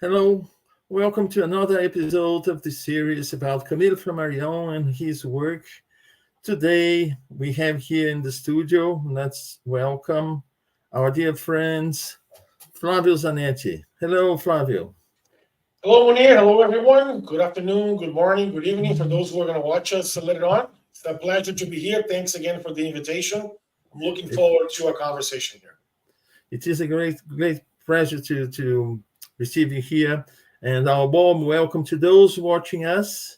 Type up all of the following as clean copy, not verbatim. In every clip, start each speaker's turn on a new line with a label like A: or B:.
A: Hello, welcome to another episode of the series about Camille Flammarion and his work. Today we have here in the studio, let's welcome our dear friends, Flávio Zanetti. Hello, Flávio.
B: Hello, Munir. Hello, everyone. Good afternoon, good morning, good evening for those who are going to watch us later on. It's a pleasure to be here. Thanks again for the invitation. I'm looking forward to our conversation here.
A: It is a great pleasure to receive you here, and our warm welcome to those watching us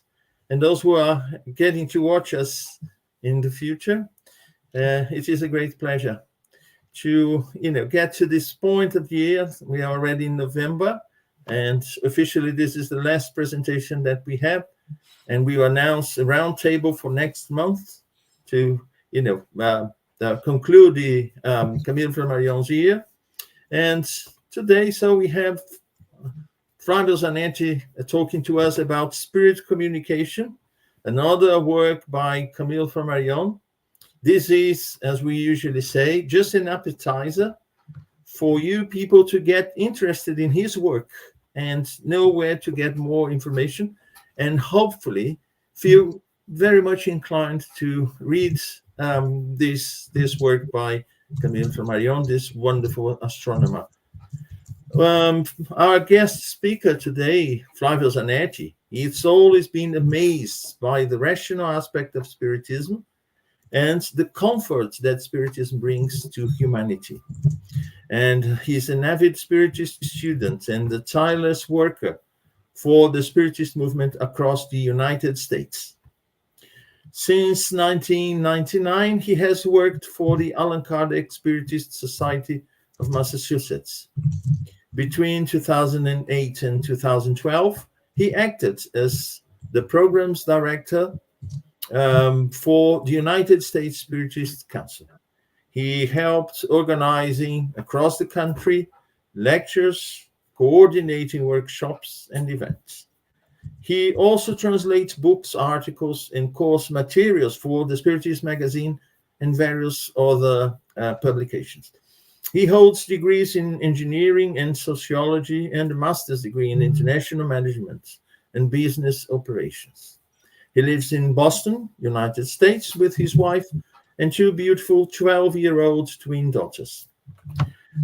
A: and those who are getting to watch us in the future. It is a great pleasure to get to this point of the year. We are already in November, and officially this is the last presentation that we have, and we will announce a roundtable for next month to conclude the Camille Flammarion's year. And today, so we have Flávio Zanetti talking to us about spirit communication, another work by Camille Flammarion. This is, as we usually say, just an appetizer for you people to get interested in his work and know where to get more information, and hopefully feel very much inclined to read this work by Camille Flammarion, this wonderful astronomer. Our guest speaker today, Flávio Zanetti, he's always been amazed by the rational aspect of Spiritism and the comfort that Spiritism brings to humanity. And he's an avid Spiritist student and a tireless worker for the Spiritist movement across the United States. Since 1999, he has worked for the Allan Kardec Spiritist Society of Massachusetts. Between 2008 and 2012, he acted as the programs director for the United States Spiritist Council. He helped organizing across the country lectures, coordinating workshops and events. He also translates books, articles, and course materials for the Spiritist magazine and various other publications. He holds degrees in engineering and sociology and a master's degree in international management and business operations. He lives in Boston, United States, with his wife and two beautiful 12-year-old twin daughters.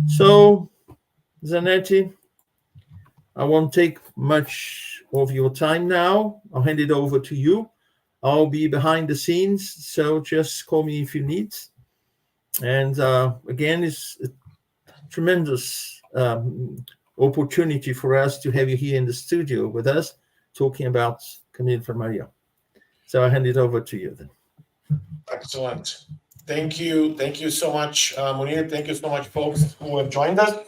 A: So, Zanetti, I won't take much of your time now. I'll hand it over to you. I'll be behind the scenes, so just call me if you need. And again, it's a tremendous opportunity for us to have you here in the studio with us, talking about Camille Flammarion. So I hand it over to you then.
B: Excellent. Thank you. Thank you so much, Munir. Thank you so much, folks who have joined us.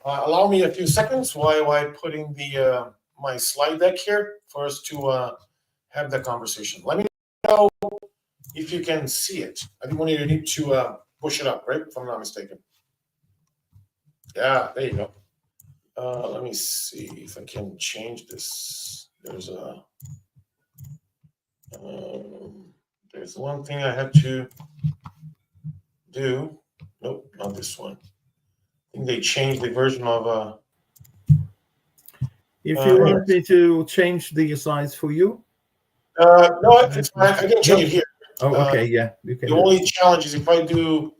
B: Allow me a few seconds while I'm putting the my slide deck here for us to have the conversation. Let me know if you can see it. I think Munir, you need to push it up, right? If I'm not mistaken. Yeah, there you go. Let me see if I can change this. There's one thing I have to do. Nope, not this one. I think they changed the version of.
A: If you want me to change the slides for you?
B: No, it's fine. I can change it here.
A: Oh, okay, yeah. You can
B: the only challenge is if I do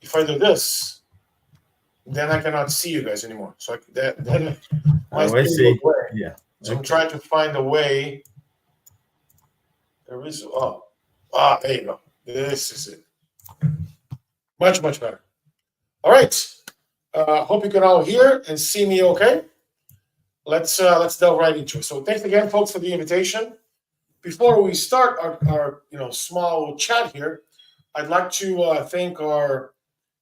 B: this, then I cannot see you guys anymore. So then
A: I see. Yeah.
B: So I'm trying to find a way. There is there you go. This is it. Much better. All right. Hope you can all hear and see me okay. Let's delve right into it. So thanks again, folks, for the invitation. Before we start our small chat here, I'd like to thank our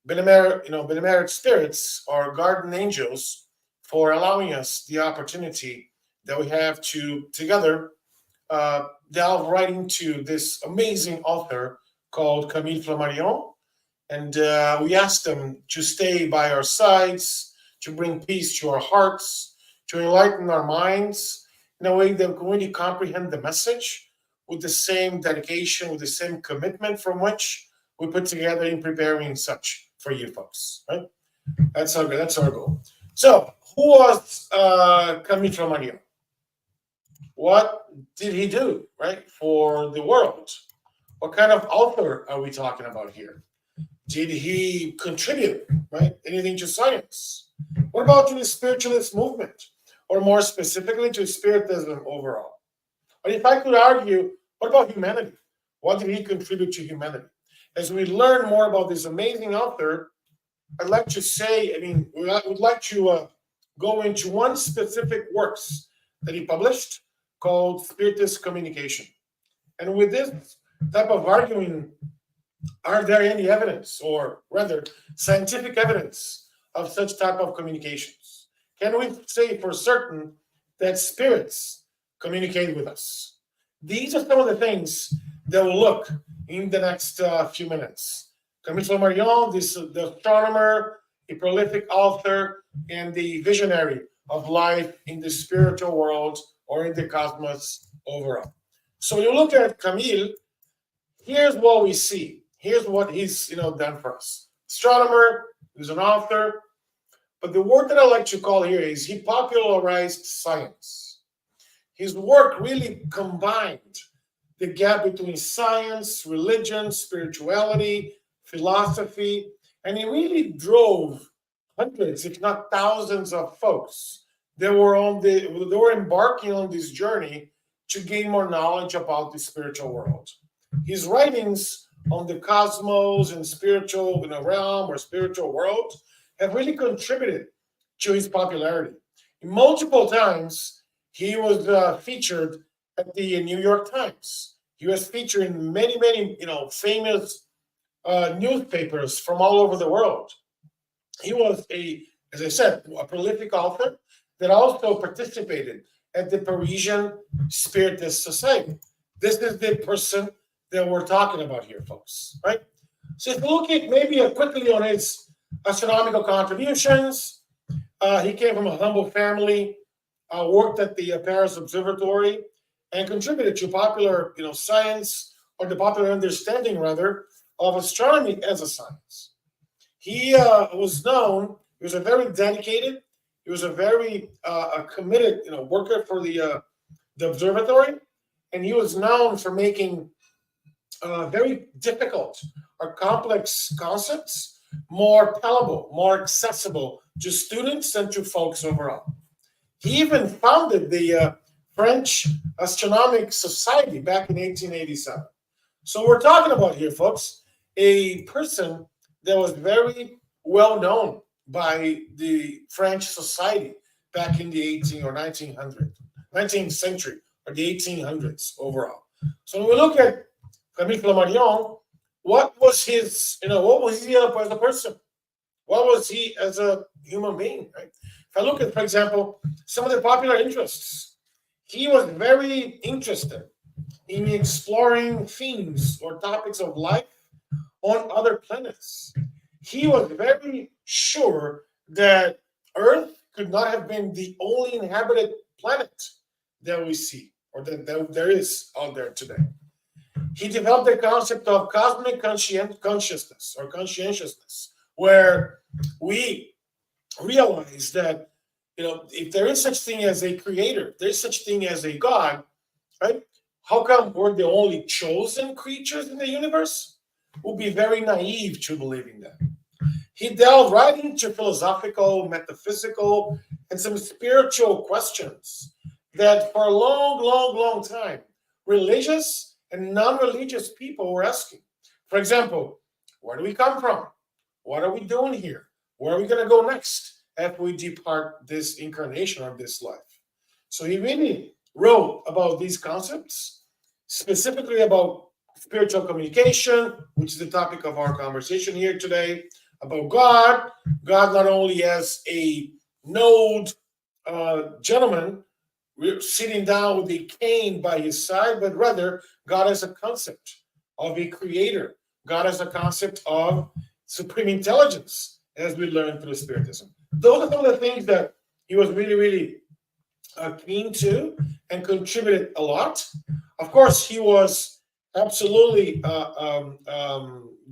B: benemerite spirits, our guardian angels, for allowing us the opportunity that we have to together delve right into this amazing author called Camille Flammarion. And we asked them to stay by our sides, to bring peace to our hearts, to enlighten our minds in a way that we can really comprehend the message with the same dedication, with the same commitment from which we put together in preparing such for you folks, right? That's our goal. So, who was Camille Flammarion? What did he do, right, for the world? What kind of author are we talking about here? Did he contribute, right, anything to science? What about to the spiritualist movement, or more specifically to Spiritism overall? But if I could argue, what about humanity? What did he contribute to humanity? As we learn more about this amazing author, I'd like to say, I would like to go into one specific works that he published called Spiritist Communication. And with this type of arguing, are there any evidence, or rather, scientific evidence of such type of communications? Can we say for certain that spirits communicate with us? These are some of the things that we'll look in the next few minutes. Camille Flammarion, the astronomer, a prolific author, and the visionary of life in the spiritual world or in the cosmos overall. So when you look at Camille, here's what we see. Here's what he's done for us. Astronomer, he's an author, but the word that I like to call here is he popularized science. His work really combined the gap between science, religion, spirituality, philosophy, and he really drove hundreds, if not thousands, of folks that were embarking on this journey to gain more knowledge about the spiritual world. His writings on the cosmos and spiritual realm or spiritual world have really contributed to his popularity. Multiple times, he was featured at the New York Times. He was featured in many, many, famous newspapers from all over the world. He was as I said, a prolific author that also participated at the Parisian Spiritist Society. This is the person that we're talking about here, folks, right? So if you look at maybe quickly on his astronomical contributions, he came from a humble family, worked at the Paris Observatory, and contributed to popular, science, or the popular understanding, rather, of astronomy as a science. He was known. He was a very dedicated. He was a very committed, worker for the observatory, and he was known for making very difficult or complex concepts more palatable, more accessible to students and to folks overall. He even founded the French Astronomical Society back in 1887. So we're talking about here, folks, a person that was very well known by the French society back in the 19th century, or the 1800s overall. So when we look at Camille Flammarion, what was he as a person? What was he as a human being, right? If I look at, for example, some of the popular interests, he was very interested in exploring themes or topics of life on other planets. He was very sure that Earth could not have been the only inhabited planet that we see, or that there is out there today. He developed the concept of cosmic consciousness or conscientiousness, where we realize that, if there is such thing as a creator, there's such thing as a God, right? How come we're the only chosen creatures in the universe? We'll be very naive to believing that. He delved right into philosophical, metaphysical, and some spiritual questions that for a long, long, long time, religious and non-religious people were asking. For example, where do we come from? What are we doing here? Where are we going to go next after we depart this incarnation of this life? So he really wrote about these concepts, specifically about spiritual communication, which is the topic of our conversation here today, about God not only as a node gentleman sitting down with a cane by his side, but rather God as a concept of a creator, God as a concept of supreme intelligence, as we learn through Spiritism. Those are some of the things that he was really, really keen to and contributed a lot. Of course, he was absolutely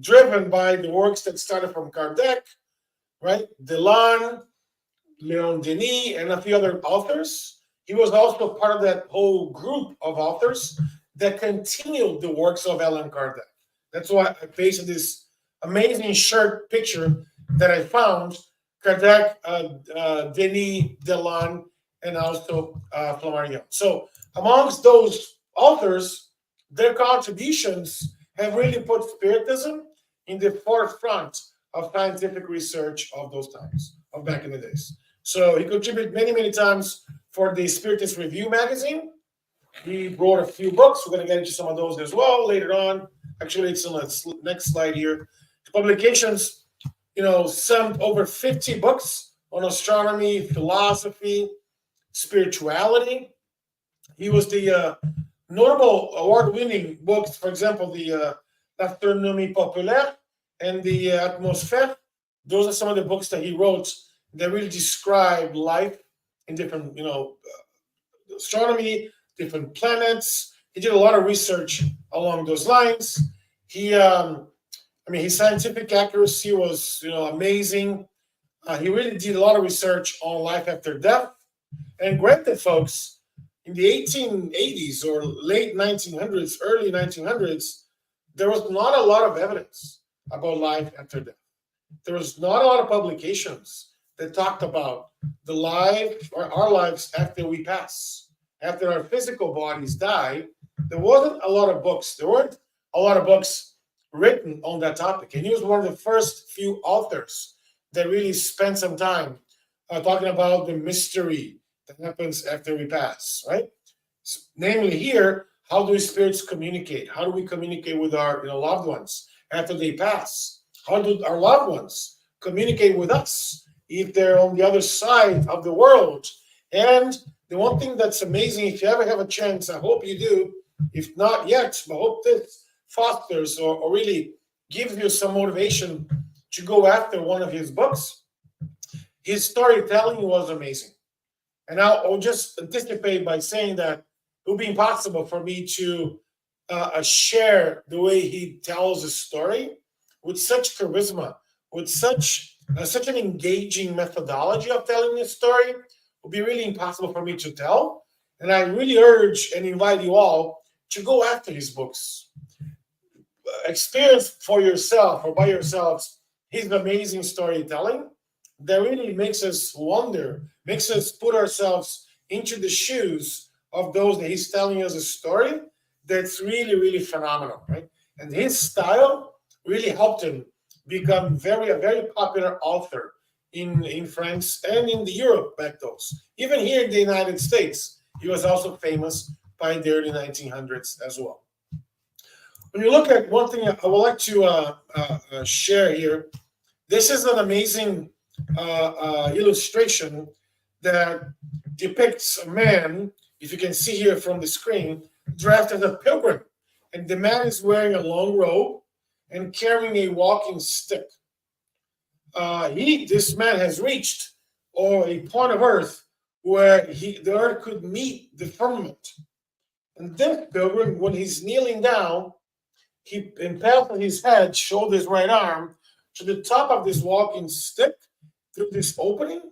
B: driven by the works that started from Kardec, right? Delan, Leon Denis, and a few other authors. He was also part of that whole group of authors that continued the works of Allan Kardec. That's why I pasted this amazing shirt picture that I found. Kardec, Denis, Delon, and also Flammarion. So amongst those authors, their contributions have really put Spiritism in the forefront of scientific research of those times, of back in the days. So he contributed many, many times for the Spiritist Review magazine. He wrote a few books. We're going to get into some of those as well later on. Actually, it's on the next slide here. Publications, some over 50 books on astronomy, philosophy, spirituality. He was the notable award-winning books, for example, the L'Astronomie Populaire and the Atmosphère. Those are some of the books that he wrote that really describe life in different, astronomy, different planets. He did a lot of research along those lines. His scientific accuracy was, amazing. He really did a lot of research on life after death. And granted, folks, in the 1880s or late 1900s, early 1900s, there was not a lot of evidence about life after death. There was not a lot of publications that talked about the life or our lives after we pass, after our physical bodies die. There wasn't a lot of books. There weren't a lot of books written on that topic. And he was one of the first few authors that really spent some time talking about the mystery that happens after we pass, right? Namely here, how do spirits communicate? How do we communicate with our loved ones after they pass? How do our loved ones communicate with us if they're on the other side of the world? And the one thing that's amazing, if you ever have a chance, I hope you do, if not yet, but I hope this fosters or really gives you some motivation to go after one of his books. His storytelling was amazing. And I'll just anticipate by saying that it would be impossible for me to share the way he tells a story with such charisma, with such an engaging methodology of telling a story. It would be really impossible for me to tell. And I really urge and invite you all to go after his books. Experience for yourself or by yourselves his amazing storytelling that really makes us wonder, makes us put ourselves into the shoes of those that he's telling us a story that's really, really phenomenal, right? And his style really helped him become a very popular author in France and in Europe back those. Even here in the United States, he was also famous by the early 1900s as well. When you look at one thing I would like to share here, this is an amazing illustration that depicts a man, if you can see here from the screen, dressed as a pilgrim. And the man is wearing a long robe and carrying a walking stick. This man has reached a point of earth where the earth could meet the firmament. And this pilgrim, when he's kneeling down, he impales his head, shoulder his right arm, to the top of this walking stick through this opening.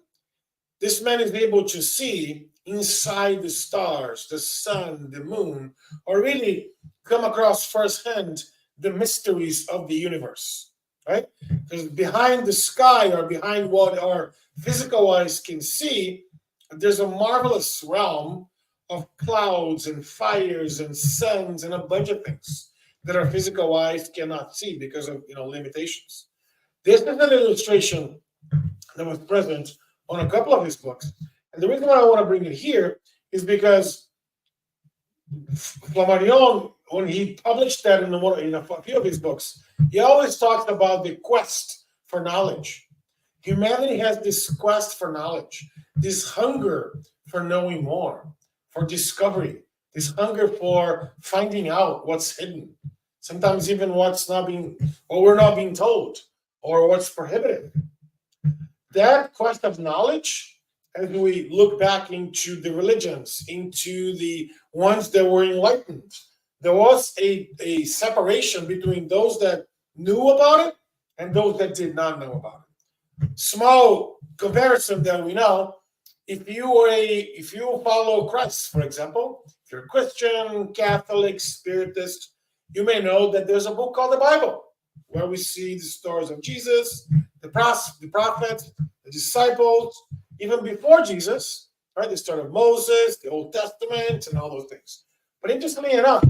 B: This man is able to see inside the stars, the sun, the moon, or really come across firsthand the mysteries of the universe, right? Because behind the sky or behind what our physical eyes can see, there's a marvelous realm of clouds and fires and suns and a bunch of things that our physical eyes cannot see because of limitations. This is an illustration that was present on a couple of his books. And the reason why I want to bring it here is because Flammarion, when he published that in a few of his books, he always talks about the quest for knowledge. Humanity has this quest for knowledge, this hunger for knowing more, for discovery, this hunger for finding out what's hidden, sometimes even what's not being, or we're not being told, or what's prohibited. That quest of knowledge, as we look back into the religions, into the ones that were enlightened, there was a separation between those that knew about it and those that did not know about it. Small comparison that we know, if you follow Christ, for example, if you're Christian, Catholic, Spiritist, you may know that there's a book called the Bible, where we see the stories of Jesus, the prophets, the disciples, even before Jesus, right? The story of Moses, the Old Testament, and all those things. But interestingly enough,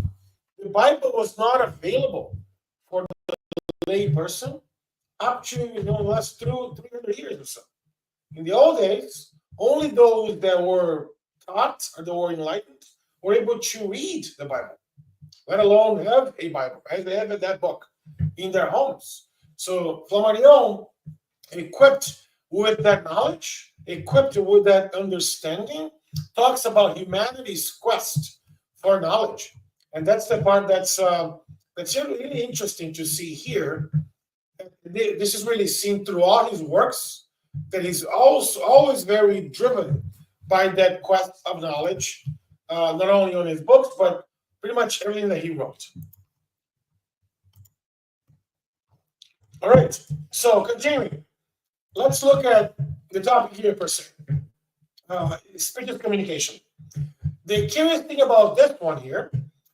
B: the Bible was not available for the lay person up to last 300 years or so. In the old days, only those that were taught or that were enlightened were able to read the Bible, let alone have a Bible, right? They have that book in their homes. So Flammarion, equipped with that knowledge, equipped with that understanding, talks about humanity's quest for knowledge. And that's the part that's really interesting to see here. This is really seen through all his works, that he's always very driven by that quest of knowledge, not only on his books, but pretty much everything that he wrote. All right, so continuing. Let's look at the topic here per se. Speech of communication. The curious thing about this one here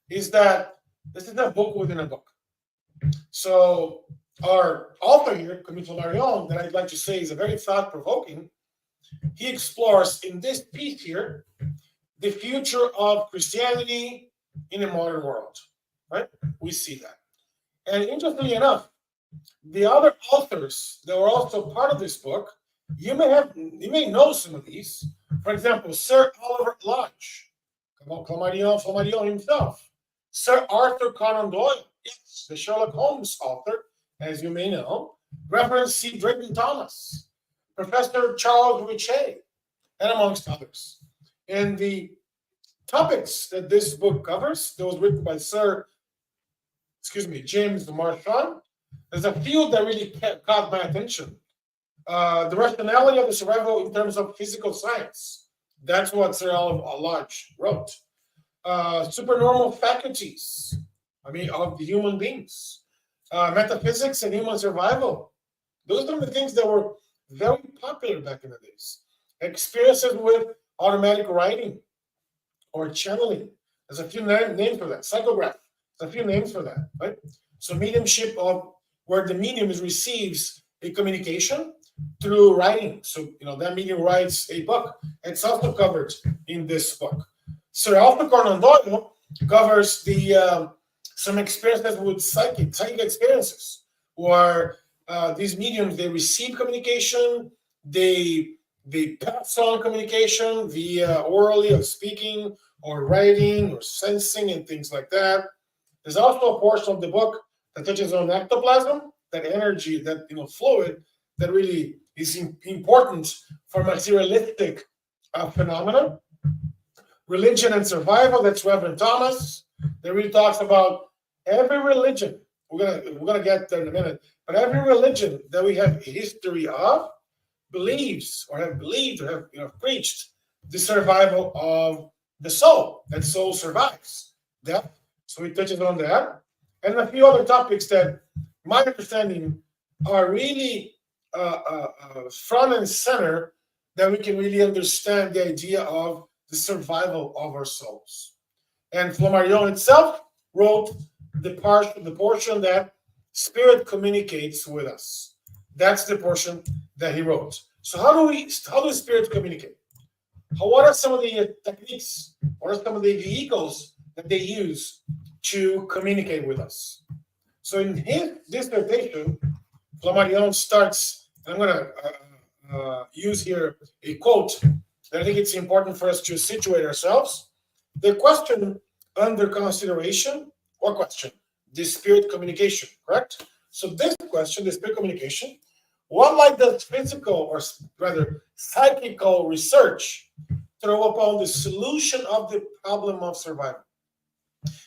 B: is that this is a book within a book. So our author here, Camille Flammarion, that I'd like to say is a very thought-provoking, he explores in this piece here the future of Christianity in a modern world, right? We see that. And interestingly enough, the other authors that were also part of this book, you may know some of these. For example, Sir Oliver Lodge, Flammarion himself, Sir Arthur Conan Doyle, yes, the Sherlock Holmes author, as you may know, Reverend C. Drayton Thomas, Professor Charles Richet, and amongst others. And the topics that this book covers, that was written by James Marchand, there's a few that really caught my attention. The rationality of the survival in terms of physical science. That's what Sir Oliver Lodge wrote. Supernormal faculties, of the human beings. Metaphysics and human survival. Those are the things that were very popular back in the days. Experiences with automatic writing or channeling. There's a few names for that. Psychograph. There's a few names for that, right? So mediumship of where the medium receives a communication through writing. So, that medium writes a book. It's also covered in this book. Sir Arthur Conan Doyle covers some experiences with psychic experiences, where these mediums, they receive communication, they pass on communication via orally or speaking or writing or sensing and things like that. There's also a portion of the book that touches on ectoplasm, that energy, that fluid that really is important for materialistic phenomena. Religion and survival, that's Reverend Thomas. That really talks about every religion. We're gonna get there in a minute, but every religion that we have a history of believes or have believed or have preached the survival of the soul. That soul survives death. So he touches on that, and a few other topics that, my understanding, are really front and center, that we can really understand the idea of the survival of our souls. And Flammarion itself wrote the portion that spirit communicates with us. That's the portion that he wrote. So how do spirits communicate? What are some of the techniques? What are some of the vehicles that they use to communicate with us? So in his dissertation, Flammarion starts, I'm going to use here a quote that I think it's important for us to situate ourselves. The question under consideration, what question? The spirit communication, correct? So this question, the spirit communication, what light does physical, or rather psychical research throw upon the solution of the problem of survival?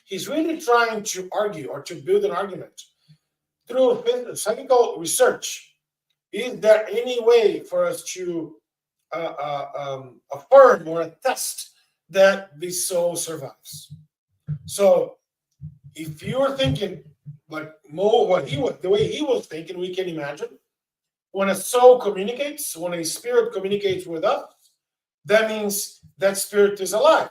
B: He's really trying to argue or to build an argument through psychical research. Is there any way for us to affirm or attest that the soul survives? So, if you're thinking like the way he was thinking, we can imagine when a soul communicates, when a spirit communicates with us, that means that spirit is alive.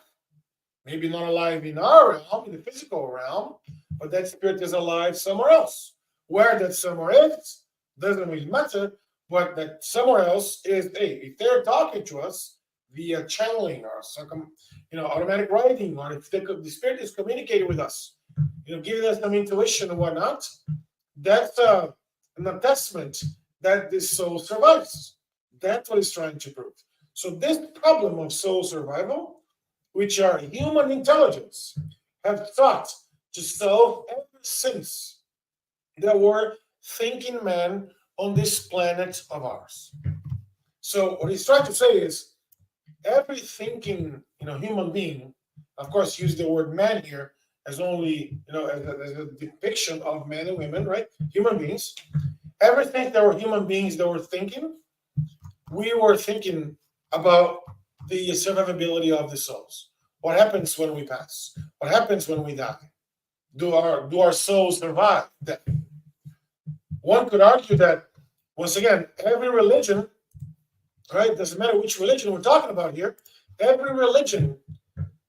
B: Maybe not alive in our realm, in the physical realm, but that spirit is alive somewhere else. Where that somewhere is doesn't really matter, but that somewhere else is, hey, if they're talking to us via channeling or some, automatic writing, or if the spirit is communicating with us, giving us some intuition and whatnot, that's an attestment that this soul survives. That's what it's trying to prove. So this problem of soul survival, which our human intelligence have thought to solve ever since there were thinking men on this planet of ours. So what he's trying to say is every thinking human being, of course, use the word man here as only as a depiction of men and women, right? Human beings. Everything that were human beings that were thinking, we were thinking about the survivability of the souls. What happens when we pass? What happens when we die? Do our souls survive death? One could argue that, once again, every religion, right, doesn't matter which religion we're talking about here, every religion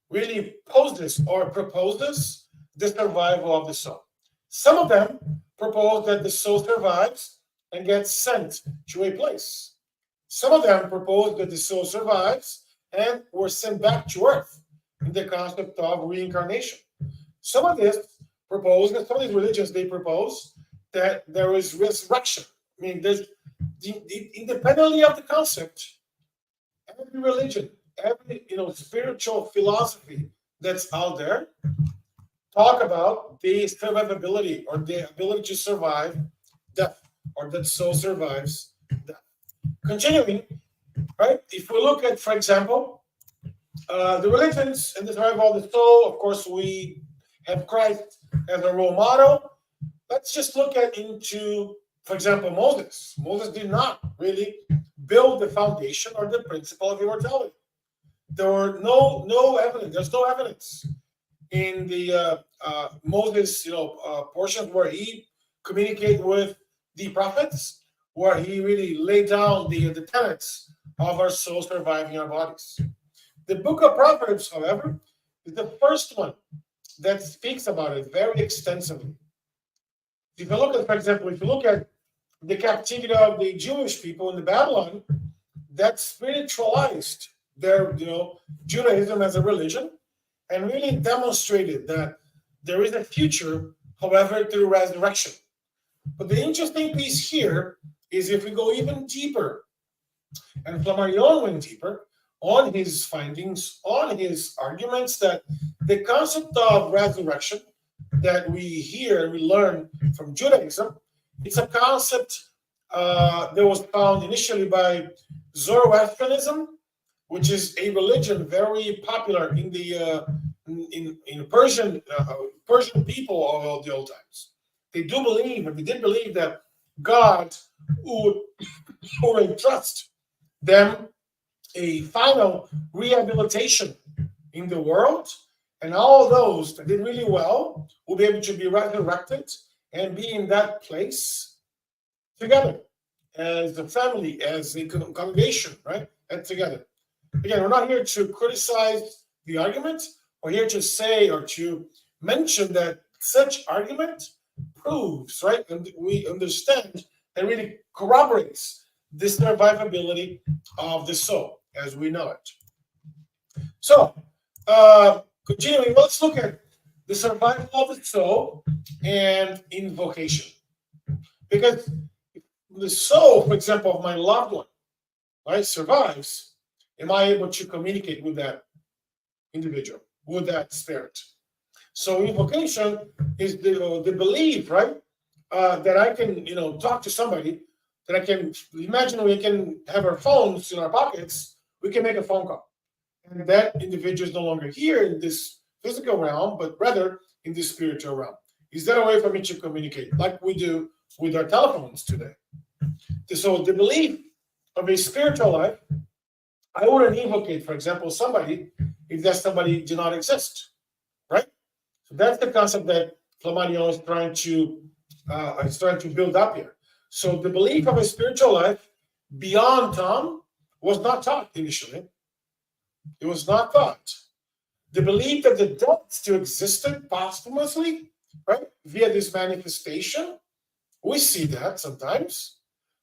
B: really poses or proposes the survival of the soul. Some of them propose that the soul survives and gets sent to a place. Some of them propose that the soul survives and we're sent back to earth in the concept of reincarnation. Some of these religions, they propose that there is resurrection. I mean, there's independently of the concept, every religion, every spiritual philosophy that's out there talk about the survivability or the ability to survive death, or that soul survives death. Continuing, right? If we look at, for example, the religions and the survival of the soul, of course, we have Christ as a role model. Let's just look into, for example, Moses. Moses did not really build the foundation or the principle of immortality. There were no evidence. There's no evidence in the Moses, portions where he communicated with the prophets, where he really laid down the tenets of our soul surviving our bodies. The book of Proverbs, however, is the first one that speaks about it very extensively. If you look at, for example, the captivity of the Jewish people in the Babylon, that spiritualized their, Judaism as a religion, and really demonstrated that there is a future, however, through resurrection. But the interesting piece here is if we go even deeper, and Flammarion went deeper on his findings, on his arguments, that the concept of resurrection that we hear and we learn from Judaism, it's a concept that was found initially by Zoroastrianism, which is a religion very popular in the in Persian people of the old times. They did believe that God would entrust them a final rehabilitation in the world, and all those that did really well will be able to be resurrected and be in that place together as a family, as a congregation, right? And together. Again, we're not here to criticize the argument. We're here to say or to mention that such argument proves, right? And we understand and really corroborates the survivability of the soul as we know it. So, continuing, let's look at the survival of the soul and invocation. Because the soul, for example, of my loved one, right, survives, am I able to communicate with that individual, with that spirit? So invocation is the belief, right, that I can, talk to somebody, that I can imagine we can have our phones in our pockets, we can make a phone call. And that individual is no longer here in this physical realm, but rather in the spiritual realm. Is that a way for me to communicate, like we do with our telephones today? So the belief of a spiritual life, I wouldn't invocate, for example, somebody if that somebody did not exist, right? So that's the concept that Flammarion is trying to build up here. So the belief of a spiritual life beyond Tom was not taught initially. It was not taught. The belief that the dead still existed posthumously, right, via this manifestation, we see that sometimes.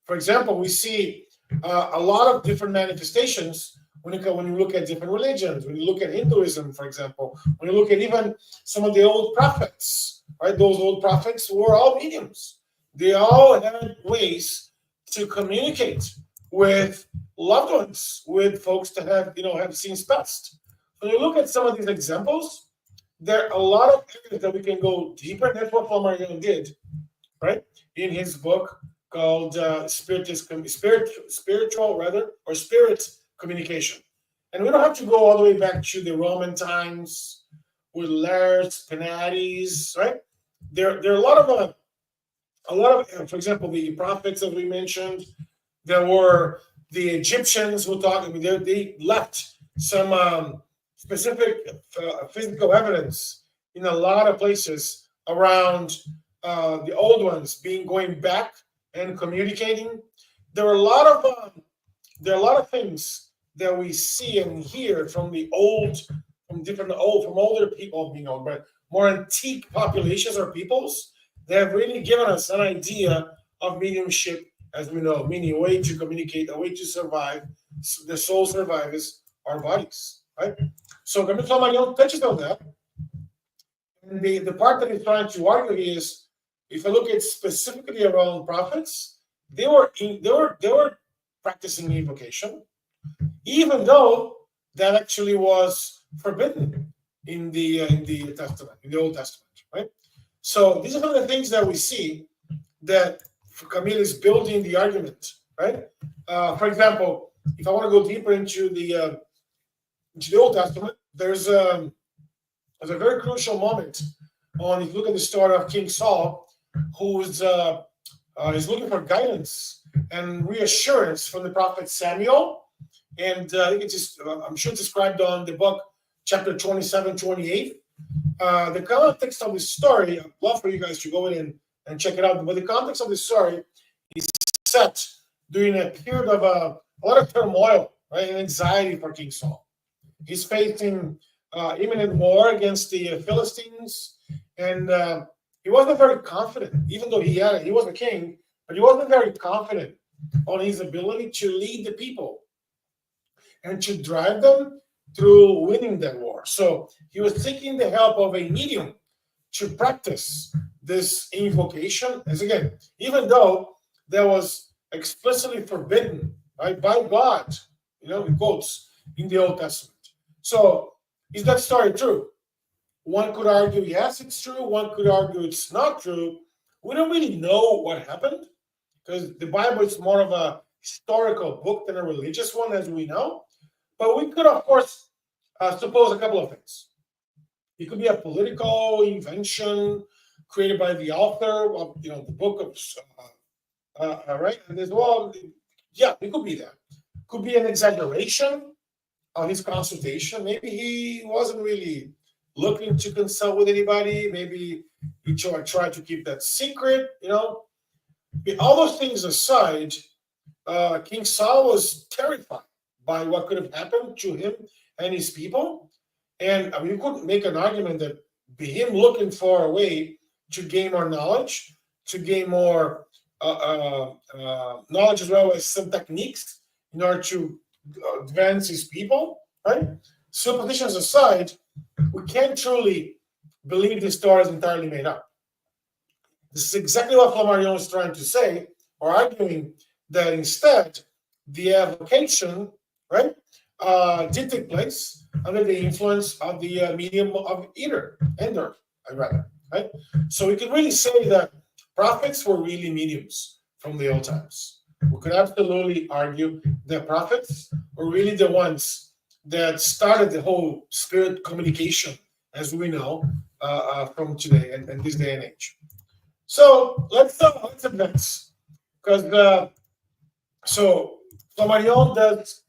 B: For example, we see a lot of different manifestations when you look at different religions. When you look at Hinduism, for example, when you look at even some of the old prophets, right? Those old prophets were all mediums. They all had ways to communicate with loved ones, with folks that have seen passed. When you look at some of these examples, there are a lot of areas that we can go deeper. And that's what Flammarion did, right? In his book called Spirit Communication. And we don't have to go all the way back to the Roman times with Lares, Penates, right? There are a lot of, for example, the prophets that we mentioned. There were the Egyptians who talked. I mean, they left some specific physical evidence in a lot of places around the old ones going back and communicating. There are a lot of things that we see and hear from older people, but more antique populations or peoples that have really given us an idea of mediumship as we know, meaning a way to communicate, a way to survive. The soul survives our bodies, right? So Camille Flammarion touches on that. And the part that he's trying to argue is, if I look at specifically around prophets, they were practicing invocation, even though that actually was forbidden in the Testament, in the Old Testament, right? So these are some of the things that we see that Camille is building the argument, right? For example, if I want to go deeper into the Old Testament, there's a very crucial moment if you look at the story of King Saul, who is looking for guidance and reassurance from the prophet Samuel. And I think I'm sure it's described on the book, chapter 27, 28. The context of the story, I'd love for you guys to go in and check it out. But the context of the story is set during a period of a lot of turmoil, right, and anxiety for King Saul. He's facing imminent war against the Philistines, and he wasn't very confident, even though he was a king, but he wasn't very confident on his ability to lead the people and to drive them through winning that war. So he was seeking the help of a medium to practice this invocation. As again, even though that was explicitly forbidden, right, by God, in quotes, in the Old Testament. So is that story true? One could argue, yes, it's true. One could argue it's not true. We don't really know what happened, because the Bible is more of a historical book than a religious one, as we know. But we could, of course, suppose a couple of things. It could be a political invention created by the author of the book of right, and as well, yeah, it could be that. Could be an exaggeration of his consultation. Maybe he wasn't really looking to consult with anybody. Maybe he tried to keep that secret. All those things aside, King Saul was terrified by what could have happened to him and his people. And you could make an argument that him looking for a way to gain more knowledge, to gain more knowledge, as well as some techniques in order to advance his people, right? Suppositions aside, we can't truly believe this story is entirely made up. This is exactly what Flammarion is trying to say, or arguing that instead the evocation, right, did take place under the influence of the medium of Ender, right? So we could really say that prophets were really mediums from the old times. We could absolutely argue that prophets were really the ones that started the whole spirit communication, as we know, from today and this day and age. So let's advance, because so Flammarion does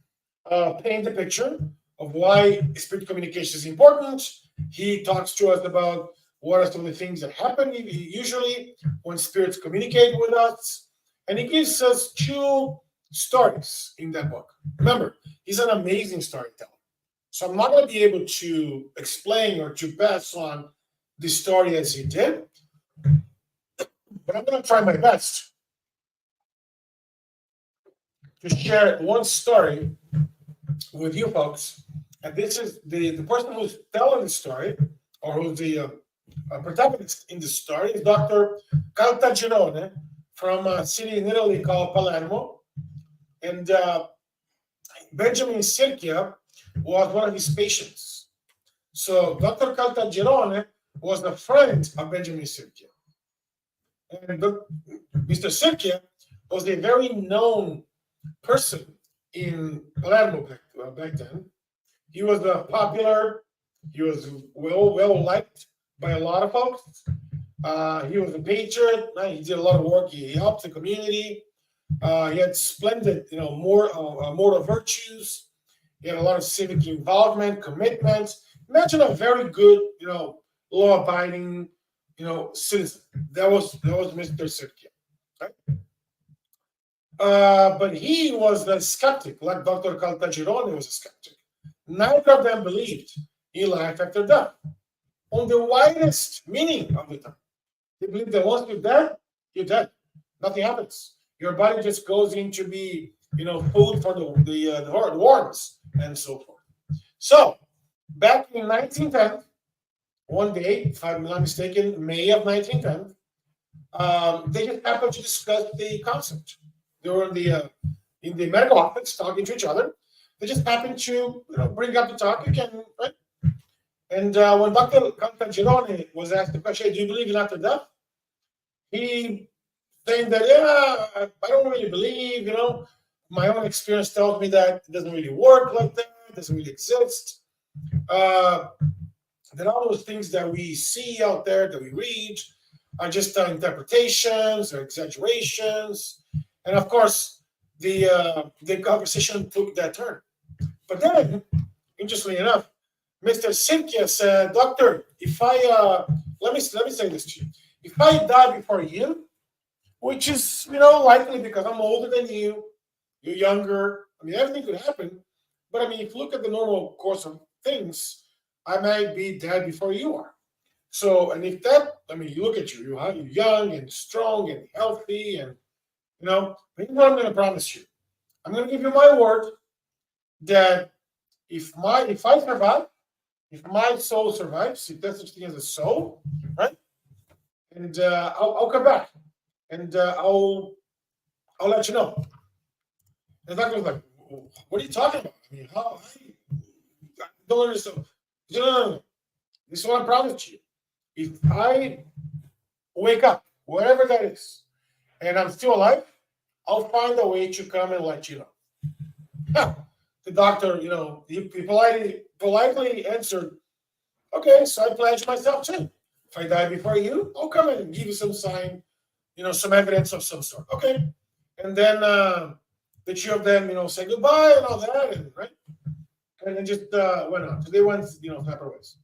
B: paint the picture of why spirit communication is important. He talks to us about what are some of the things that happen usually when spirits communicate with us. And he gives us two stories in that book. Remember, he's an amazing storyteller. So I'm not going to be able to explain or to pass on the story as he did, but I'm going to try my best to share one story with you folks. And this is the person who's telling the story, or who's the protagonist in the story, is Dr. Caltagirone from a city in Italy called Palermo. And Benjamin Sirchia was one of his patients. So Dr. Caltagirone was a friend of Benjamin Sirchia. And Mr. Sirchia was a very known person in Palermo back then. He was popular. He was well liked by a lot of folks. He was a patriot. He did a lot of work. He helped the community. He had splendid, moral virtues. He had a lot of civic involvement, commitment. Imagine a very good, law-abiding, citizen. That was Mr. Sirchia, right? But he was a skeptic, like Dr. Caltagirone was a skeptic. Neither of them believed in life after death, on the widest meaning of the term. They believe that once you're dead, you're dead. Nothing happens. Your body just goes into be, food for the worms and so forth. So, back in 1910, one day, if I'm not mistaken, May of 1910, they just happened to discuss the concept. They were in the medical office talking to each other. They just happened to bring up the topic, and when Dr. Caltagirone was asked the question, "Do you believe in after death?" He saying that, "Yeah, I don't really believe. My own experience tells me that it doesn't really work like that. It doesn't really exist. That all those things that we see out there, that we read, are just interpretations or exaggerations." And of course, the conversation took that turn. But then, interestingly enough, Mr. Sirchia said, "Doctor, if I let me say this to you. If I die before you, which is likely because I'm older than you, you're younger. I mean, everything could happen. But I mean, if you look at the normal course of things, I might be dead before you are. So, and if that, I mean, you look at you, you're young and strong and healthy, and here's what I'm going to promise you. I'm going to give you my word that if I survive, if my soul survives, if there's such thing as a soul, right? And I'll come back, and I'll let you know." And the doctor was like, "What are you talking about? I mean, how I don't understand." No. This is what I promised you. If I wake up, whatever that is, and I'm still alive, I'll find a way to come and let you know. The doctor, he politely answered, "Okay, so I pledge myself too. If I die before you, I'll come and give you some sign, some evidence of some sort." Okay. And then the two of them, say goodbye and all that, and right? And then just went on. So they went, separate ways.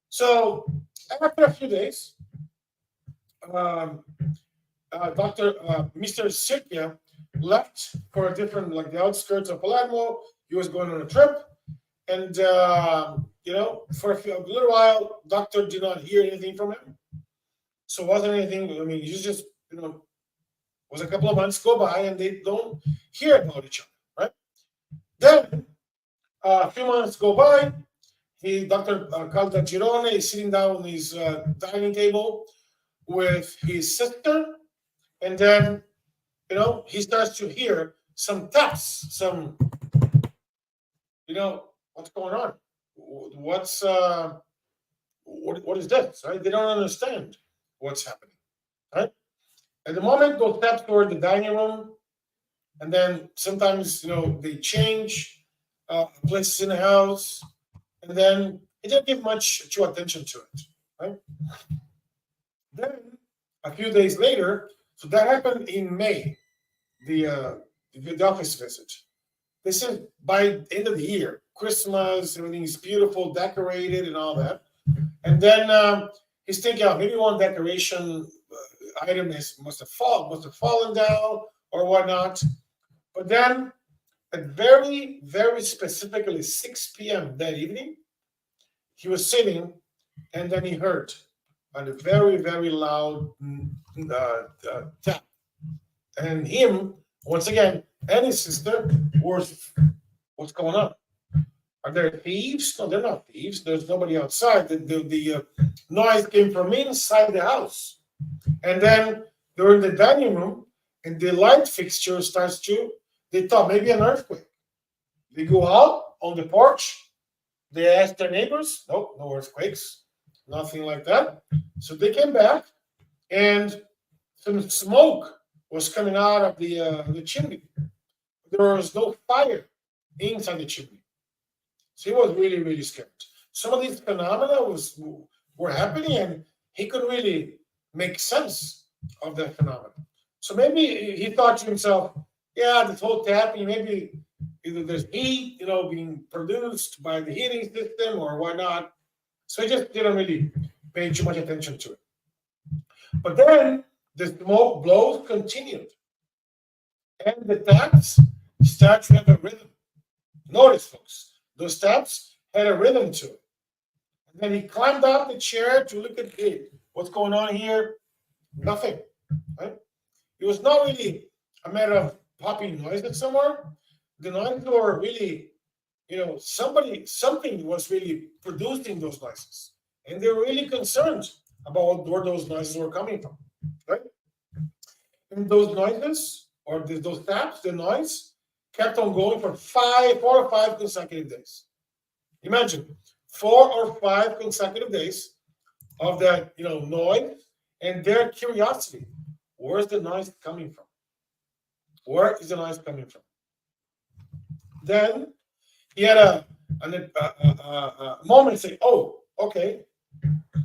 B: So after a few days, Mr. Sirchia left for a different, like the outskirts of Palermo. He was going on a trip, and for a little while, doctor did not hear anything from him. So wasn't anything. I mean, he just was a couple of months go by, and they don't hear about each other, right? Then a few months go by. Dr. Caltagirone is sitting down on his dining table with his sister, and then he starts to hear some taps, some what's going on, what's what is this, right? They don't understand what's happening, right? At the moment, those taps toward the dining room, and then sometimes they change places in the house, and then he didn't give much attention to it, right? Then a few days later, so that happened in May, the office visit. They said by the end of the year, Christmas, everything is beautiful, decorated, and all that. And then he's thinking, maybe one decoration item must have fallen down, or whatnot. But then at very, very specifically 6 p.m. that evening, he was sitting, and then he heard a very, very loud tap. And him, once again, and his sister was, what's going on? Are there thieves? No, they're not thieves. There's nobody outside. The noise came from inside the house. And then they were in the dining room, and the light fixture starts to, they thought maybe an earthquake. They go out on the porch. They asked their neighbors. Nope, no earthquakes. Nothing like that. So they came back, and some smoke was coming out of the chimney. There was no fire inside the chimney. So he was really, really scared. Some of these phenomena were happening, and he couldn't really make sense of that phenomenon. So maybe he thought to himself, yeah, this whole tapping, maybe either there's heat, being produced by the heating system or whatnot. So he just didn't really pay too much attention to it. But then the smoke blows continued, and the taps start to have a rhythm. Notice, folks, those taps had a rhythm to it. And then he climbed out the chair to look at what's going on here. Nothing. Right? It was not really a matter of popping noises somewhere. The noises were really, something was really producing those noises. And they were really concerned about where those noises were coming from. Right? And those noises, or those taps, the noise, kept on going for 4 or 5 consecutive days. Imagine 4 or 5 consecutive days of that, noise, and their curiosity. Where's the noise coming from? Where is the noise coming from? Then he had a moment saying, "Oh, okay,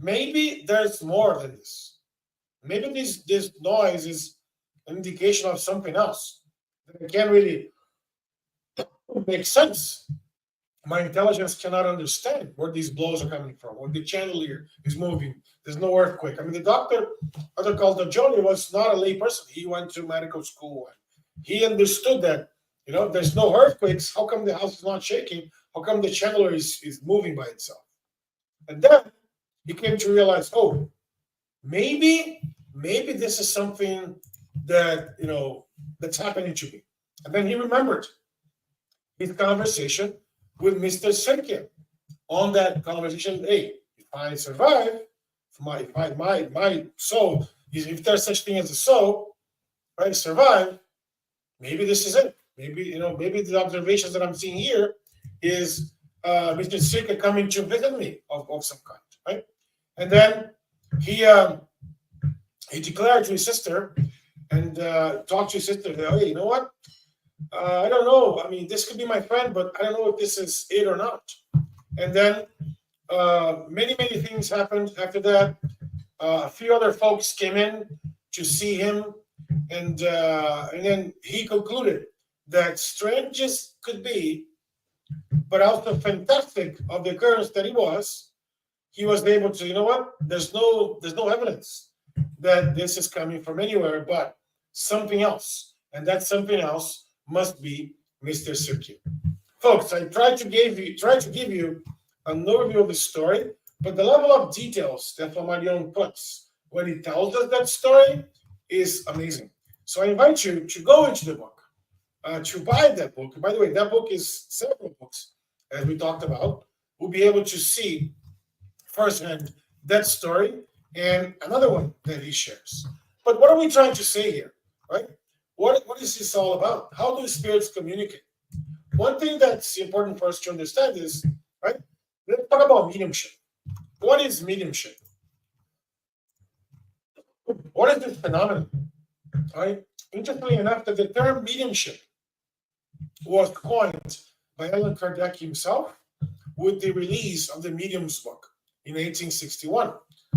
B: maybe there's more than this. Maybe this noise is an indication of something else that I can't really make sense. My intelligence cannot understand where these blows are coming from, where the chandelier is moving. There's no earthquake." I mean, the doctor, Dr. Caldagioli, was not a lay person. He went to medical school. He understood that, there's no earthquakes. How come the house is not shaking? How come the chandelier is moving by itself? And then he came to realize, oh, maybe this is something that, that's happening to me. And then he remembered his conversation with Mr. Serkia. On that conversation, hey, if I survive, if my soul, if there's such thing as a soul, right, survive, maybe this is it. Maybe the observations that I'm seeing here is Mr. Serkia coming to visit me of some kind, right? And then he declared to his sister and talked to his sister, hey, you know what? I don't know. I mean, this could be my friend, but I don't know if this is it or not. And then many, many things happened after that. A few other folks came in to see him, and then he concluded that strange as could be, but also fantastic of the occurrence that he was able to, there's no evidence that this is coming from anywhere but something else, and that something else must be Mr. Serkia. Folks, I tried to give you an overview of the story, but the level of details that Flammarion puts when he tells us that story is amazing. So I invite you to go into the book, to buy that book. By the way, that book is several books, as we talked about. We'll be able to see firsthand that story and another one that he shares. But what are we trying to say here, right? What is this all about? How do spirits communicate? One thing that's important for us to understand is, right, let's talk about mediumship. What is mediumship? What is this phenomenon? Right? Interestingly enough, that the term mediumship was coined by Allan Kardec himself with the release of the Medium's book in 1861.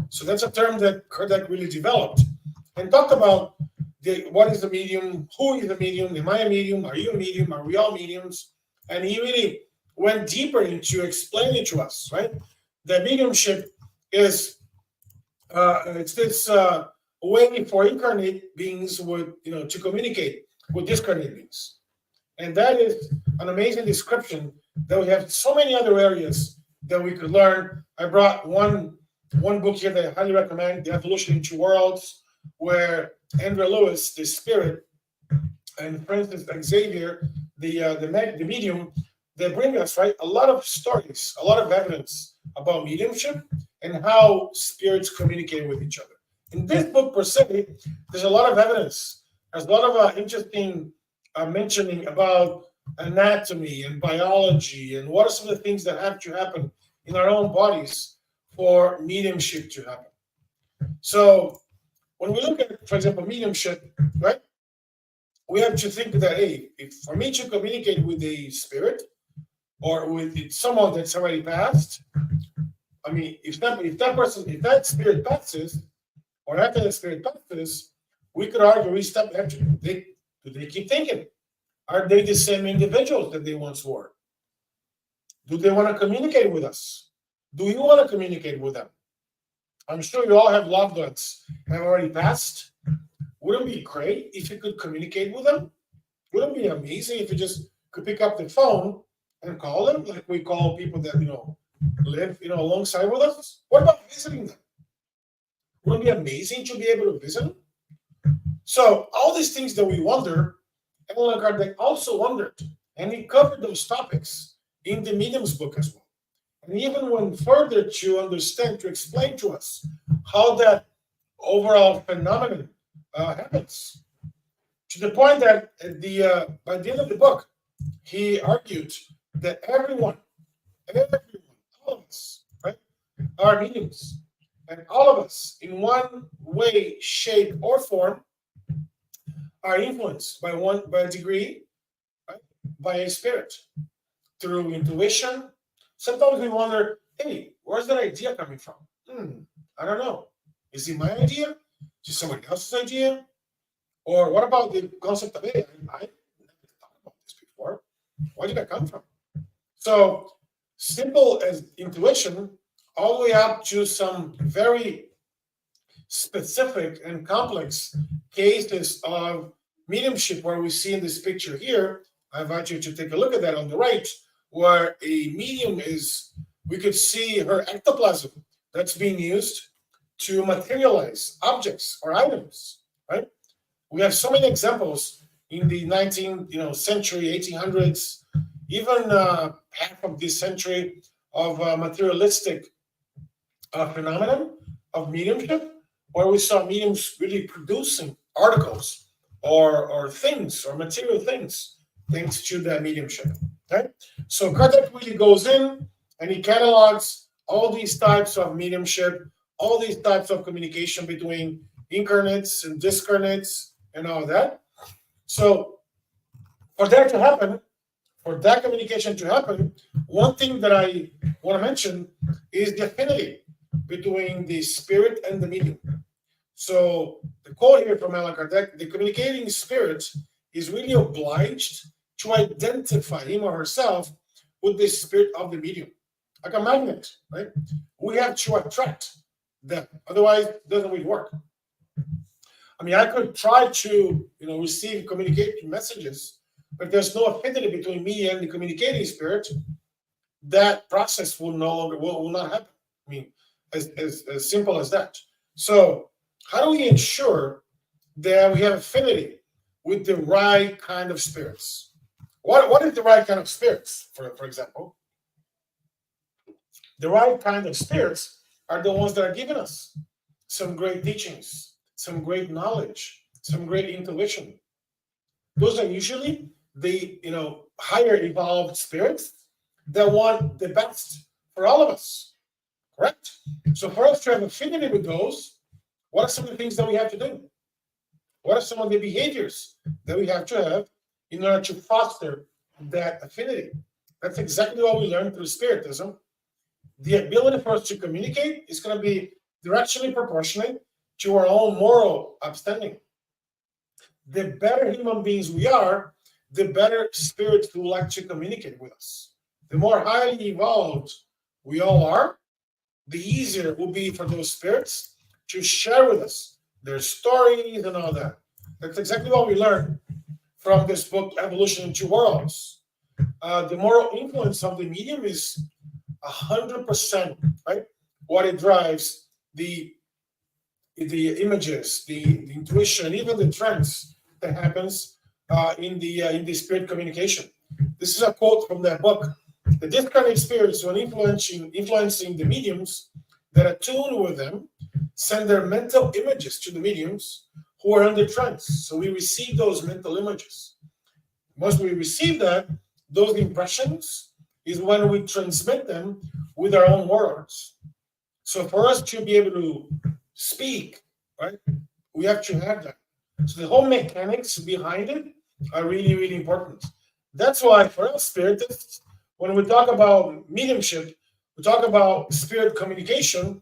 B: So that's a term that Kardec really developed and talked about what is the medium, who is the medium, am I a medium, are you a medium, are we all mediums? And he really went deeper into explaining to us, right? That mediumship is it's this way for incarnate beings to communicate with discarnate beings. And that is an amazing description that we have so many other areas that we could learn. I brought one book here that I highly recommend, The Evolution in Two Worlds, where Andrew Lewis, the spirit, and for instance, Xavier, the medium, they bring us, right, a lot of stories, a lot of evidence about mediumship and how spirits communicate with each other. In this book, per se, there's a lot of evidence. There's a lot of interesting mentioning about anatomy and biology and what are some of the things that have to happen in our own bodies for mediumship to happen. So when we look at, for example, mediumship, right, we have to think that, hey, if for me to communicate with a spirit or with someone that's already passed, I mean, if that spirit passes, or after that spirit passes, we could argue do they keep thinking? Are they the same individuals that they once were? Do they want to communicate with us? Do you want to communicate with them? I'm sure you all have loved ones that have already passed. Wouldn't it be great if you could communicate with them? Wouldn't it be amazing if you just could pick up the phone and call them like we call people that, live, alongside with us? What about visiting them? Wouldn't it be amazing to be able to visit them? So all these things that we wonder, Allan Kardec also wondered, and he covered those topics in the Medium's book as well. And even went further to understand, to explain to us how that overall phenomenon happens. To the point that by the end of the book, he argued that everyone, all of us, right, are mediums. And all of us, in one way, shape, or form, are influenced by a degree, right, by a spirit, through intuition. Sometimes we wonder, hey, where's that idea coming from? I don't know. Is it my idea? Is it somebody else's idea? Or what about the concept of, hey, I never thought about this before. Where did that come from? So simple as intuition, all the way up to some very specific and complex cases of mediumship, where we see in this picture here. I invite you to take a look at that on the right, where a medium is, we could see her ectoplasm that's being used to materialize objects or items, right? We have so many examples in the 19th century, 1800s, even half of this century of materialistic phenomenon of mediumship, where we saw mediums really producing articles or things or material things thanks to the mediumship. Okay? So Kardec really goes in and he catalogs all these types of mediumship, all these types of communication between incarnates and discarnates and all that. So for that to happen, for that communication to happen, one thing that I want to mention is the affinity between the spirit and the medium. So the quote here from Allan Kardec, the communicating spirit is really obliged to identify him or herself with the spirit of the medium. Like a magnet, right? We have to attract them. Otherwise, it doesn't really work. I mean, I could try to, receive communicating messages, but there's no affinity between me and the communicating spirit. That process will not happen. I mean, as simple as that. So how do we ensure that we have affinity with the right kind of spirits? What is the right kind of spirits, for example? The right kind of spirits are the ones that are giving us some great teachings, some great knowledge, some great intuition. Those are usually the higher evolved spirits that want the best for all of us. Correct? So for us to have affinity with those, what are some of the things that we have to do? What are some of the behaviors that we have to have in order to foster that affinity? That's exactly what we learned through Spiritism. The ability for us to communicate is going to be directionally proportionate to our own moral upstanding. The better human beings we are, the better spirits who like to communicate with us. The more highly evolved we all are, the easier it will be for those spirits to share with us their stories and all that. That's exactly what we learned from this book, Evolution in Two Worlds. The moral influence of the medium is 100%, right? What it drives, the images, the intuition, even the trance that happens in the spirit communication. This is a quote from that book. The discarnate spirits, when influencing the mediums that attune with them, send their mental images to the mediums who are under trance. So we receive those mental images. Once we receive that, those impressions is when we transmit them with our own words. So for us to be able to speak, right, we have to have that. So the whole mechanics behind it are really, really important. That's why for us spiritists, when we talk about mediumship, we talk about spirit communication,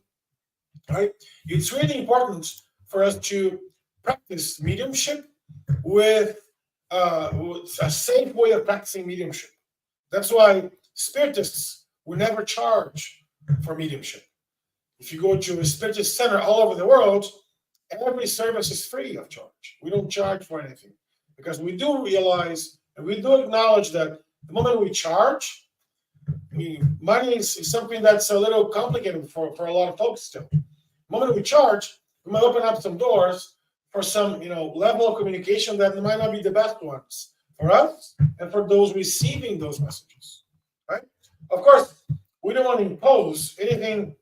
B: right? It's really important for us to practice mediumship with a safe way of practicing mediumship. That's why spiritists will never charge for mediumship. If you go to a spiritist center all over the world, every service is free of charge. We don't charge for anything because we do realize and we do acknowledge that the moment we charge, I mean, money is something that's a little complicated for a lot of folks still. The moment we charge, we might open up some doors for some, level of communication that might not be the best ones for us and for those receiving those messages, right? Of course, we don't want to impose anything.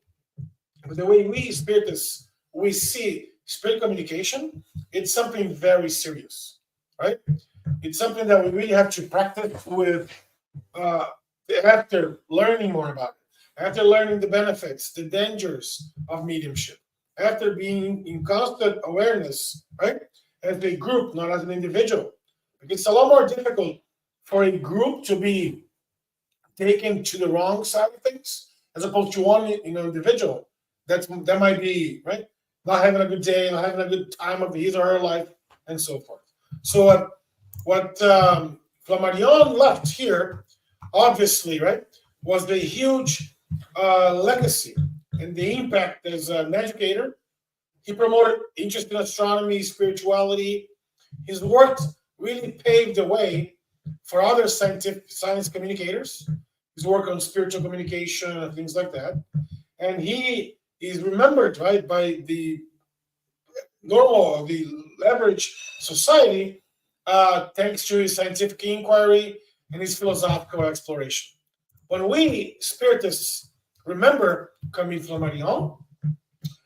B: The way we spiritists, we see spirit communication, it's something very serious, right? It's something that we really have to practice with after learning more about it, after learning the benefits, the dangers of mediumship, after being in constant awareness, right? As a group, not as an individual. Because it's a lot more difficult for a group to be taken to the wrong side of things as opposed to one individual that might be, right, not having a good day, not having a good time of his or her life, and so forth. So what Flammarion left here, obviously, right, was the huge legacy and the impact as an educator. He promoted interest in astronomy, spirituality. His work really paved the way for other science communicators. His work on spiritual communication and things like that. And he is remembered, right, by the average society, thanks to his scientific inquiry and his philosophical exploration. When we spiritists remember Camille Flammarion,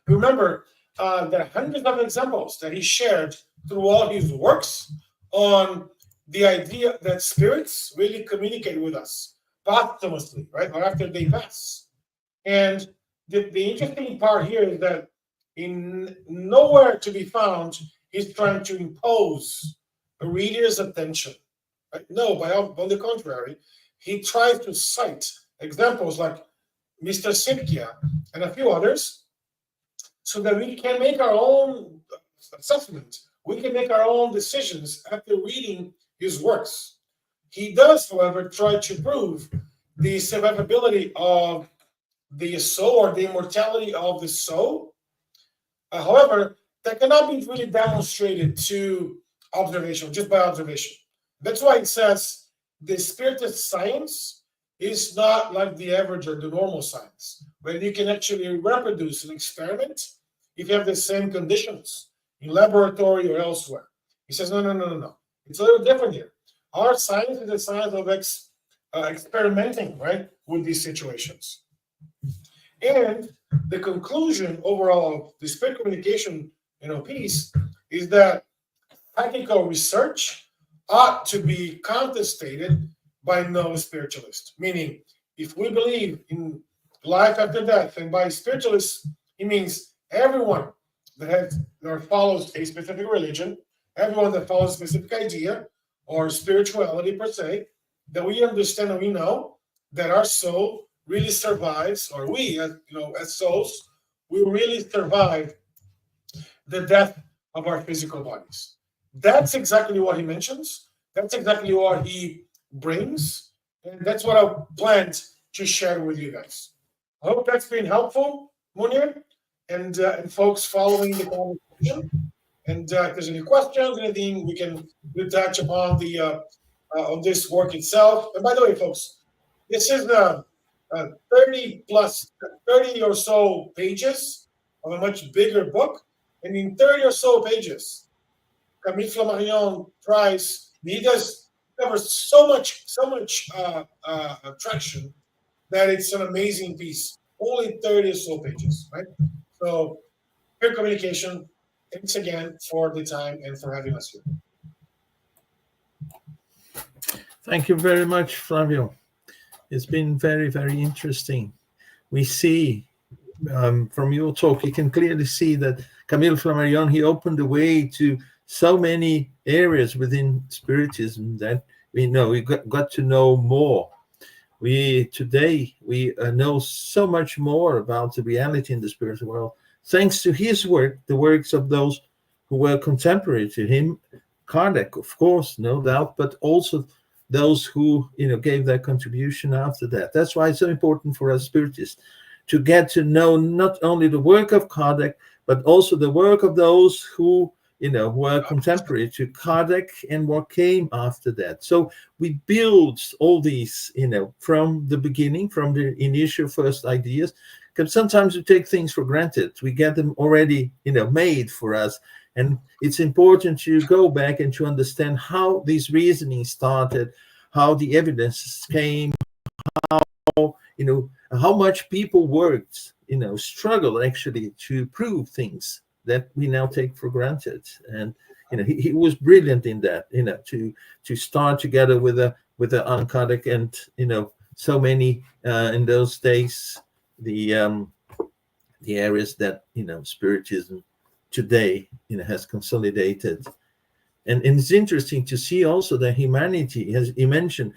B: remember there are hundreds of examples that he shared through all his works on the idea that spirits really communicate with us posthumously, right, or after they pass. And the interesting part here is that in nowhere to be found, he's trying to impose a reader's attention. Right? No, on the contrary, he tries to cite examples like Mr. Sipkia and a few others so that we can make our own assessment. We can make our own decisions after reading his works. He does, however, try to prove the survivability of the soul or the immortality of the soul. However, that cannot be really demonstrated to observation, just by observation. That's why it says the spiritist science is not like the average or the normal science, where you can actually reproduce an experiment if you have the same conditions in laboratory or elsewhere. He says, no. It's a little different here. Our science is the science of experimenting, right, with these situations. And the conclusion overall of the spirit communication, piece is that practical research ought to be contested by no spiritualist. Meaning, if we believe in life after death, and by spiritualist, he means everyone that has or follows a specific religion, everyone that follows a specific idea or spirituality per se, that we understand and we know that our soul really survives, or we, as souls, we really survive the death of our physical bodies. That's exactly what he mentions. That's exactly what he brings. And that's what I planned to share with you guys. I hope that's been helpful, Munir, and folks following the conversation. And if there's any questions, anything we can touch upon the on this work itself. And by the way, folks, this is the 30 or so pages of a much bigger book. And in 30 or so pages, Camille Flammarion tries, he does cover so much traction that it's an amazing piece. Only 30 or so pages, right? So, Fair Communication, thanks again for the time and for having us here.
A: Thank you very much, Flávio. It's been very, very interesting. We see from your talk, you can clearly see that Camille Flammarion, he opened the way to so many areas within Spiritism that we got to know more. Today we know so much more about the reality in the spiritual world, thanks to his work, the works of those who were contemporary to him, Kardec, of course, no doubt, but also those who gave their contribution after that. That's why it's so important for us Spiritists to get to know not only the work of Kardec, but also the work of those who were contemporary to Kardec and what came after that. So we build all these, from the beginning, from the initial first ideas, because sometimes we take things for granted. We get them already, made for us. And it's important to go back and to understand how these reasonings started, how the evidence came, how much people worked, struggled actually to prove things that we now take for granted. And he was brilliant in that, to start together with the Kardec and so many in those days the areas that Spiritism today has consolidated. And it's interesting to see also that humanity, as he mentioned,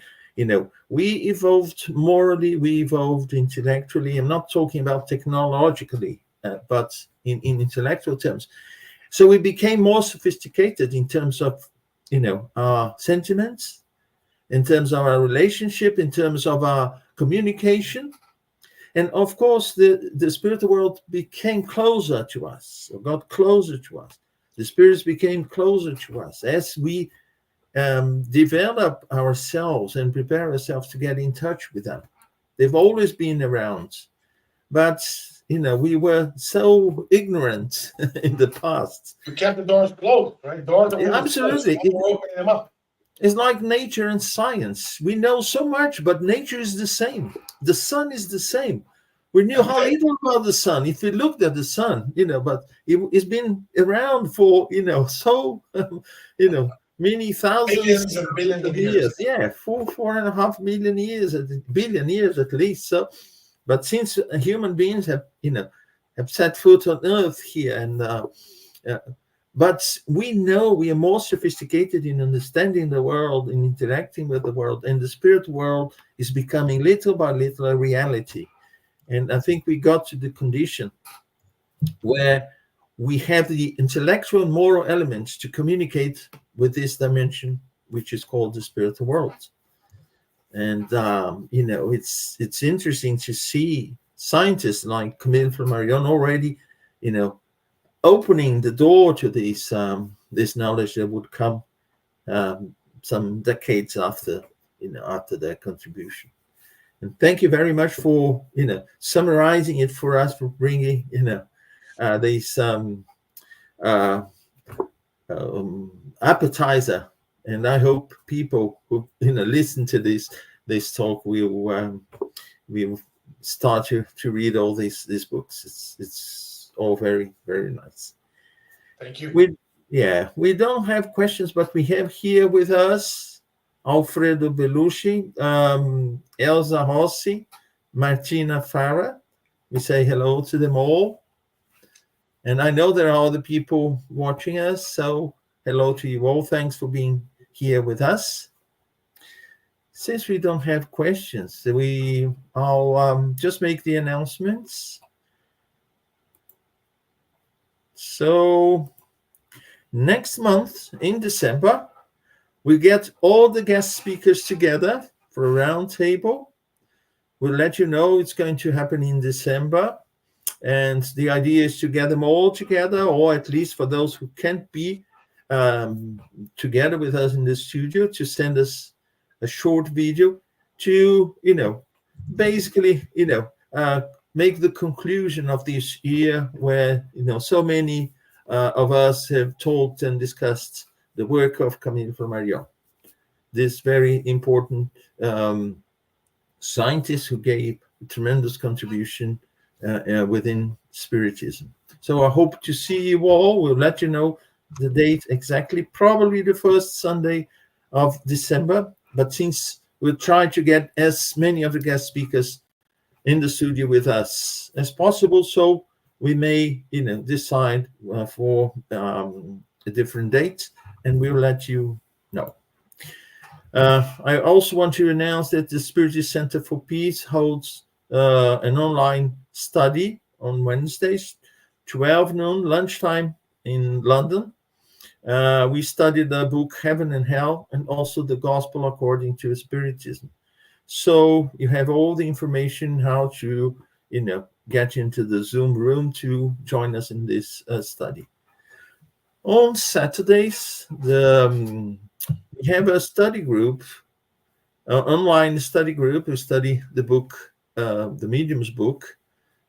A: we evolved morally, we evolved intellectually. I'm not talking about technologically, but in intellectual terms. So we became more sophisticated in terms of our sentiments, in terms of our relationship, in terms of our communication. And of course, the spiritual world became closer to us, or got closer to us. The spirits became closer to us as we develop ourselves and prepare ourselves to get in touch with them. They've always been around, but we were so ignorant in the past.
B: You kept the doors closed, right? Doors are
A: absolutely.
B: We're opening them up.
A: It's like nature and science. We know so much, but nature is the same. The sun is the same. We knew how little about the sun. If we looked at the sun, but it's been around for, so, many thousands
B: and billions of
A: years. Yeah, 4.5 million years, billion years at least. So, but since human beings have set foot on Earth here, and but we know we are more sophisticated in understanding the world, in interacting with the world, and the spirit world is becoming little by little a reality. And I think we got to the condition where we have the intellectual and moral elements to communicate with this dimension, which is called the spiritual world. And it's interesting to see scientists like Camille Flammarion already, opening the door to this knowledge that would come some decades after their contribution. And thank you very much for summarizing it for us, for bringing this appetizer. And I hope people who listen to this talk will start to read all these books. It's all very, very nice.
B: Thank you.
A: We don't have questions, but we have here with us Alfredo Belushi, Elsa Rossi, Martina Farah. We say hello to them all. And I know there are other people watching us, so hello to you all. Thanks for being here with us. Since we don't have questions, I'll just make the announcements. So next month in December, we get all the guest speakers together for a round table. We'll let you know it's going to happen in December. And the idea is to get them all together, or at least for those who can't be together with us in the studio, to send us a short video to, basically, make the conclusion of this year where, so many of us have talked and discussed the work of Camille Flammarion, this very important scientist who gave a tremendous contribution within Spiritism. So I hope to see you all. We'll let you know the date exactly, probably the first Sunday of December. But since we'll try to get as many of the guest speakers in the studio with us as possible, so we may, decide for a different date, and we'll let you know. I also want to announce that the Spiritist Center for Peace holds an online study on Wednesdays, 12 noon, lunchtime in London. We studied the book Heaven and Hell, and also the Gospel According to Spiritism. So you have all the information how to, get into the Zoom room to join us in this study. On Saturdays, we have a study group, online study group. We study the book, the Medium's book.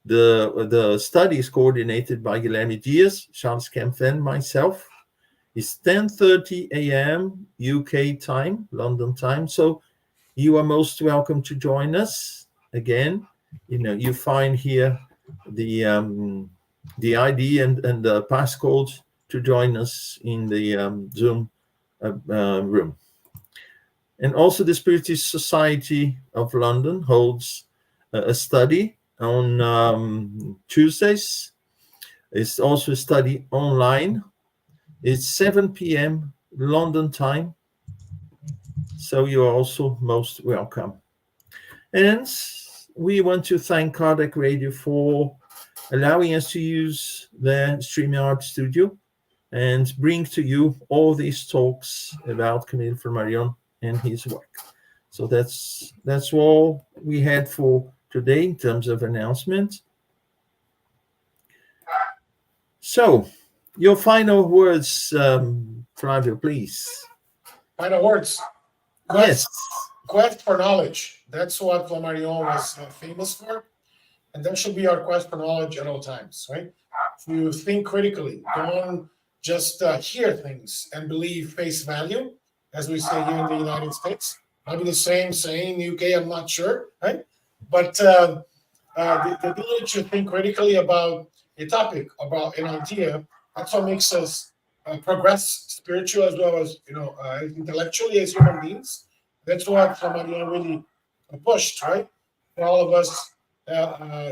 A: The study is coordinated by Guilherme Dias, Charles Kempf, and myself. It's 10:30 a.m. UK time, London time. So you are most welcome to join us. Again, you find here the ID and the passcode to join us in the Zoom room. And also the Spiritist Society of London holds a study on Tuesdays. It's also a study online. It's 7 p.m. London time. So you're also most welcome. And we want to thank Kardec Radio for allowing us to use their StreamYard studio and bring to you all these talks about Camille Flammarion and his work. So that's all we had for today in terms of announcement. So, your final words, Flávio, please.
B: Final words.
A: Yes.
B: Quest for knowledge. That's what Flammarion was famous for. And that should be our quest for knowledge at all times, right? To think critically. Don't just hear things and believe face value, as we say here in the United States. Maybe the same saying in the UK, I'm not sure, right? But the ability to think critically about a topic, about an idea, that's what makes us progress spiritually as well as, intellectually as human beings. That's what Flammarion really pushed, right? For all of us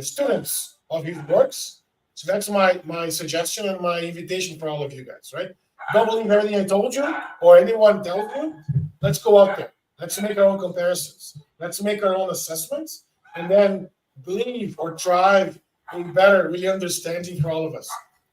B: students of his works. So that's my suggestion and my invitation for all of you guys, right? Don't believe everything I told you or anyone tells you. Let's go out there. Let's make our own comparisons. Let's make our own assessments, and then believe or drive a better, really understanding for all of us.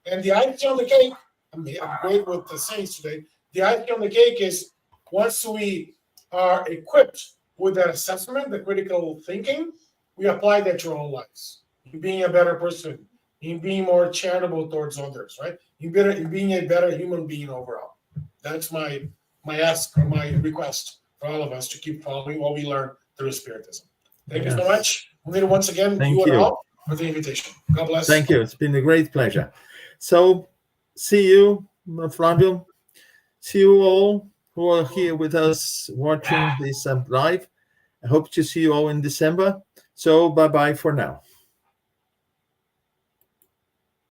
B: And the icing on the cake, I'm great with the sayings today. The icing on the cake is once we are equipped with that assessment, the critical thinking, we apply that to our own lives. In being a better person, in being more charitable towards others, right? In being a better human being overall. That's my ask or my request for all of us to keep following what we learn through Spiritism. Thank you so much. Once again,
A: Thank
B: you and
A: you
B: all for the invitation. God bless.
A: Thank you. It's been a great pleasure. So, see you, Flávio. See you all who are here with us watching this live. I hope to see you all in December. So, bye-bye for now.